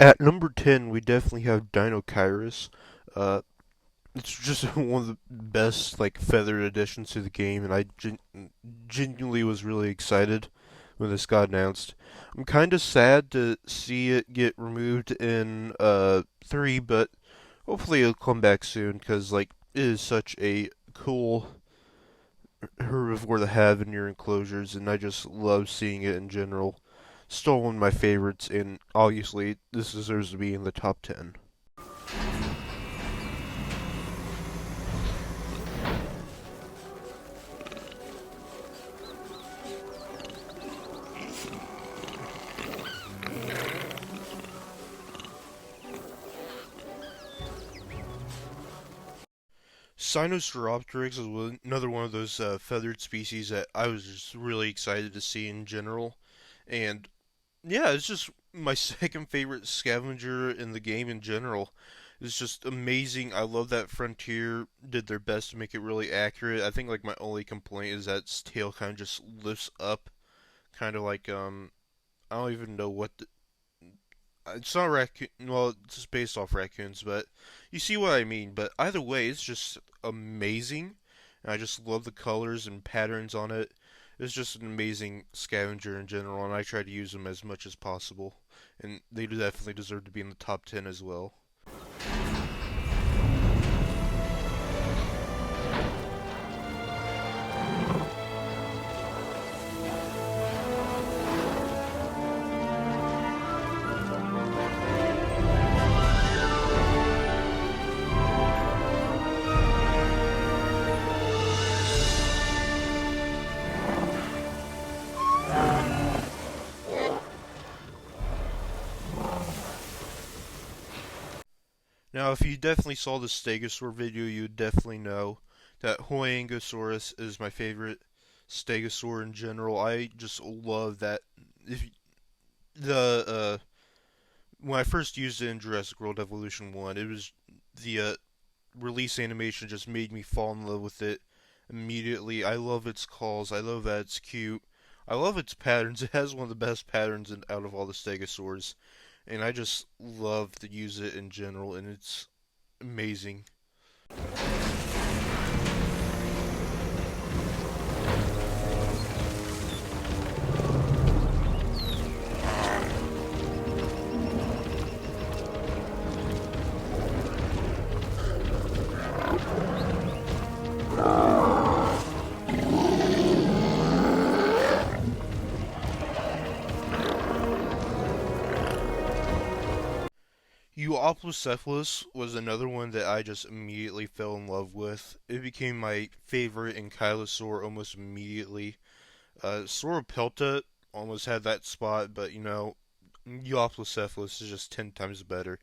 At number 10, we definitely have Dinokyrus. Uh, it's just one of the best like feathered additions to the game, and I genuinely was really excited when this got announced. I'm kind of sad to see it get removed in 3, but hopefully it'll come back soon because like it is such a cool herbivore to have in your enclosures, and I just love seeing it in general. Still one of my favorites, and obviously this deserves to be in the top 10. Sinosauropteryx is another one of those feathered species that I was just really excited to see in general. And yeah, it's just my second favorite scavenger in the game in general. It's just amazing. I love that Frontier did their best to make it really accurate. I think like my only complaint is that its tail kind of just lifts up, kind of like I don't even know what it's not raccoon. Well, it's just based off raccoons, but you see what I mean. But either way, it's just amazing. And I just love the colors and patterns on it. It's just an amazing scavenger in general, and I try to use them as much as possible. And they definitely deserve to be in the top 10 as well. Now, if you definitely saw the Stegosaur video, you would definitely know that Huayangosaurus is my favorite Stegosaur in general. I just love that. If the When I first used it in Jurassic World Evolution 1, it was the release animation just made me fall in love with it immediately. I love its calls. I love that it's cute. I love its patterns. It has one of the best patterns out of all the Stegosaurs, and I just love to use it in general, and it's amazing. Uoplos was another one that I just immediately fell in love with. It became my favorite ankylosaur almost immediately. Sauropelta almost had that spot, but Uoplocephalus is just 10 times better.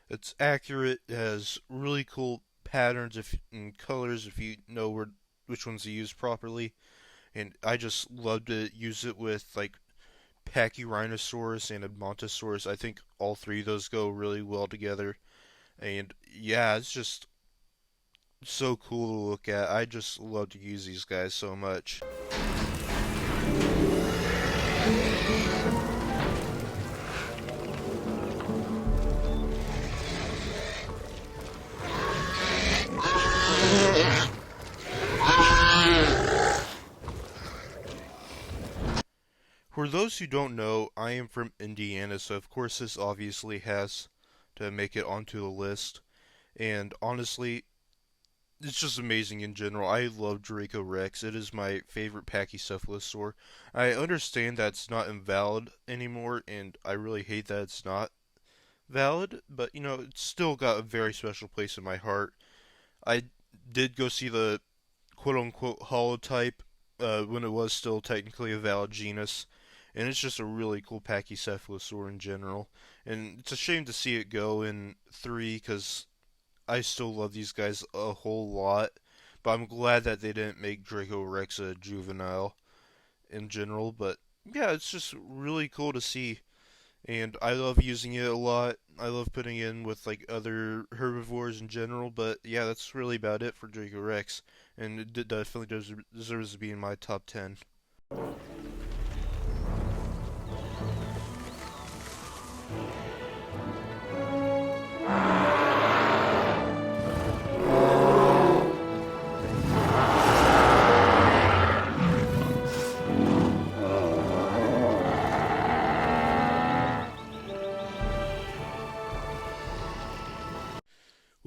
It's accurate, it has really cool patterns and colors if you know which ones to use properly, and I just love to use it with like Pachyrhinosaurus and Edmontosaurus. I think all three of those go really well together. And yeah, it's just so cool to look at. I just love to use these guys so much. For those who don't know, I am from Indiana, so of course this obviously has to make it onto the list. And honestly, it's just amazing in general. I love Dracorex. It is my favorite Pachycephalosaur. I understand that it's not invalid anymore, and I really hate that it's not valid, but it's still got a very special place in my heart. I did go see the quote unquote holotype when it was still technically a valid genus, and it's just a really cool Pachycephalosaur in general. And it's a shame to see it go in 3 because I still love these guys a whole lot, but I'm glad that they didn't make Dracorex a juvenile in general. But yeah, it's just really cool to see, and I love using it a lot. I love putting it in with like other herbivores in general. But yeah, that's really about it for Dracorex, and it definitely deserves to be in my top 10.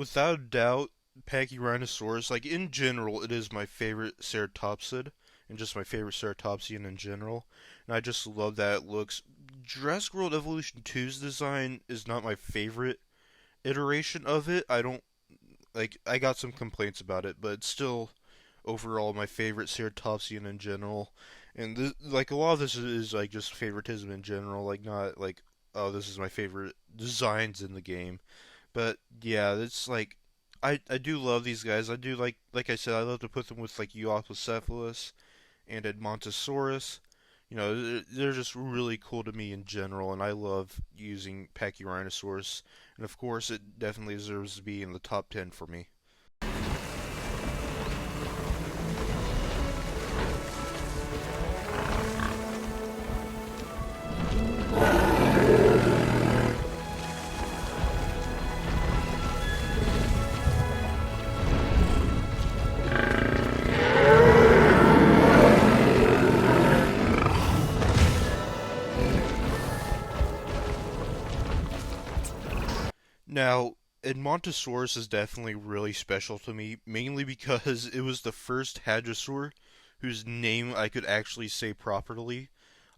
without a doubt, Pachyrhinosaurus, like in general, it is my favorite ceratopsid, and just my favorite ceratopsian in general. And I just love that it looks. Jurassic World Evolution 2's design is not my favorite iteration of it. I don't like. I got some complaints about it, but it's still overall my favorite ceratopsian in general. And like a lot of this is like just favoritism in general, like not like oh this is my favorite designs in the game. But yeah, it's like I do love these guys. I do like I said, I love to put them with like Uoplos and Edmontosaurus. You know, they're just really cool to me in general, and I love using Pachyrhinosaurus. And of course, it definitely deserves to be in the top 10 for me. Now, Edmontosaurus is definitely really special to me, mainly because it was the first hadrosaur whose name I could actually say properly.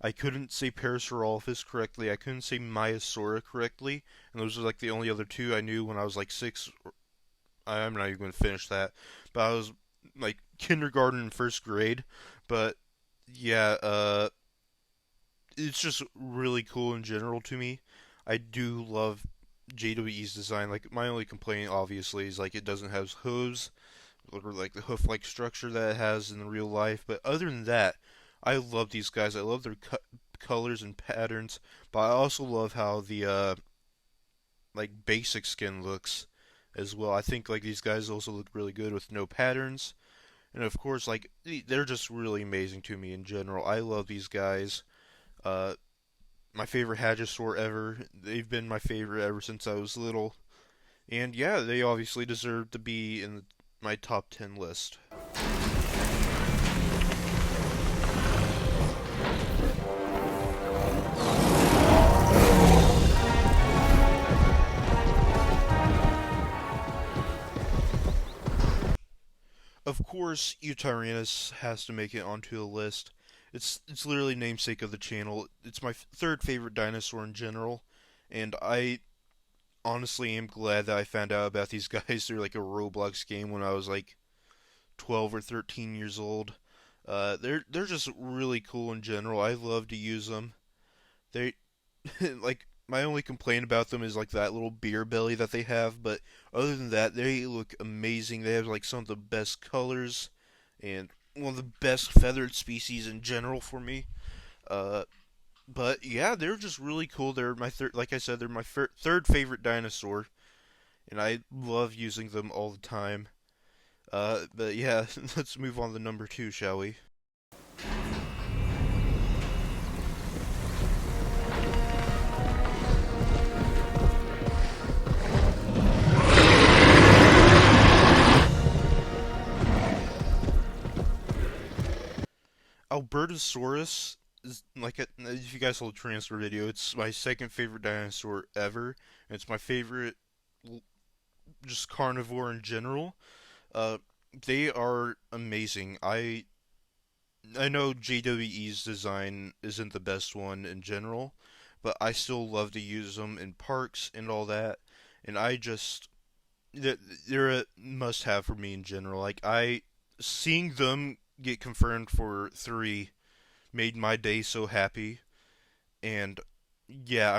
I couldn't say Parasaurolophus correctly, I couldn't say Maiasaura correctly, and those are like the only other two I knew when I was like 6. I'm not even going to finish that, but I was like kindergarten and first grade. But yeah, it's just really cool in general to me. I do love JWE's design. Like my only complaint, obviously, is like it doesn't have hooves or like the hoof-like structure that it has in real life. But other than that, I love these guys. I love their colors and patterns. But I also love how the like basic skin looks as well. I think like these guys also look really good with no patterns. And of course, like they're just really amazing to me in general. I love these guys. Uh, my favorite Hadrosaur ever. They've been my favorite ever since I was little. And yeah, they obviously deserve to be in my top 10 list. Of course, Yutyrannus has to make it onto the list. It's literally namesake of the channel. It's my third favorite dinosaur in general, and I honestly am glad that I found out about these guys through like a Roblox game when I was like 12 or 13 years old. They're just really cool in general. I love to use them. They like my only complaint about them is like that little beer belly that they have, but other than that, they look amazing. They have like some of the best colors and one of the best feathered species in general for me. Uh, but yeah, they're just really cool. They're my third, like I said, they're my third favorite dinosaur, and I love using them all the time. But yeah, let's move on to number two, shall we? Albertosaurus is like if you guys saw the transfer video, it's my second favorite dinosaur ever. And it's my favorite just carnivore in general. Uh, they are amazing. I know JWE's design isn't the best one in general, but I still love to use them in parks and all that. And I just they're a must-have for me in general. Like I seeing them get confirmed for 3 made my day so happy. And yeah,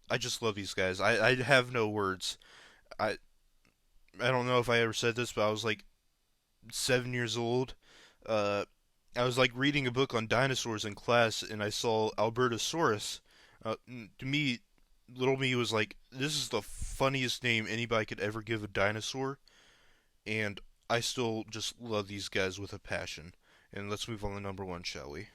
I just love these guys. I have no words. I I don't know if I ever said this, but I was like 7 years old. Uh, I was like reading a book on dinosaurs in class, and I saw Albertosaurus. To me, little me was like, "This is the funniest name anybody could ever give a dinosaur," and I still just love these guys with a passion. And let's move on to number one, shall we?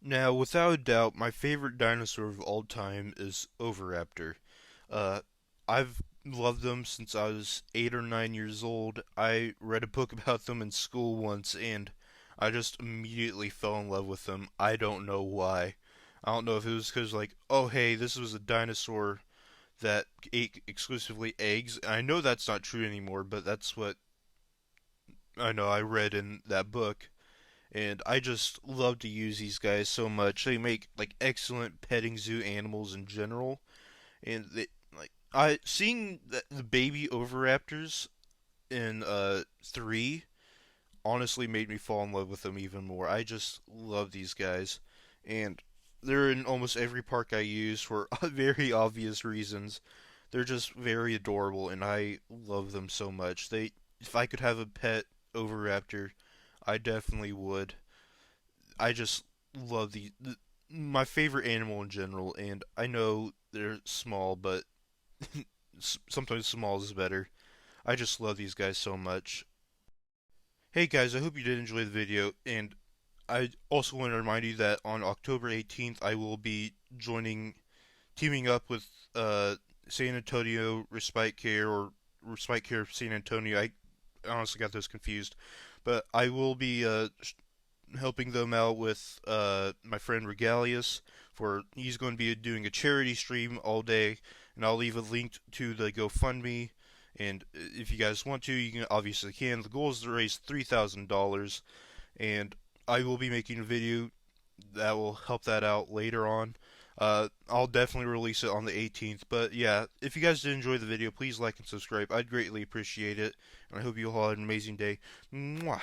Now, without a doubt, my favorite dinosaur of all time is Oviraptor. Uh, I've loved them since I was 8 or 9 years old. I read a book about them in school once, and I just immediately fell in love with them. I don't know why. I don't know if it was because, like, oh, hey, this was a dinosaur that ate exclusively eggs. I know that's not true anymore, but that's what I know I read in that book. And I just love to use these guys so much. They make like excellent petting zoo animals in general, and they like I seeing the baby Oviraptors in 3 honestly made me fall in love with them even more. I just love these guys, and they're in almost every park I use for very obvious reasons. They're just very adorable, and I love them so much. If I could have a pet Oviraptor, I definitely would. I just love my favorite animal in general, and I know they're small, but sometimes small is better. I just love these guys so much. Hey guys, I hope you did enjoy the video, and I also want to remind you that on October 18th I will be teaming up with San Antonio Respite Care or Respite Care San Antonio. I honestly got those confused, but I will be helping them out with my friend Regalius. For he's going to be doing a charity stream all day, and I'll leave a link to the GoFundMe. And if you guys want to, you can obviously can. The goal is to raise $3,000, and I will be making a video that will help that out later on. I'll definitely release it on the 18th. But yeah, if you guys did enjoy the video, please like and subscribe. I'd greatly appreciate it. And I hope you all had an amazing day. Mwah.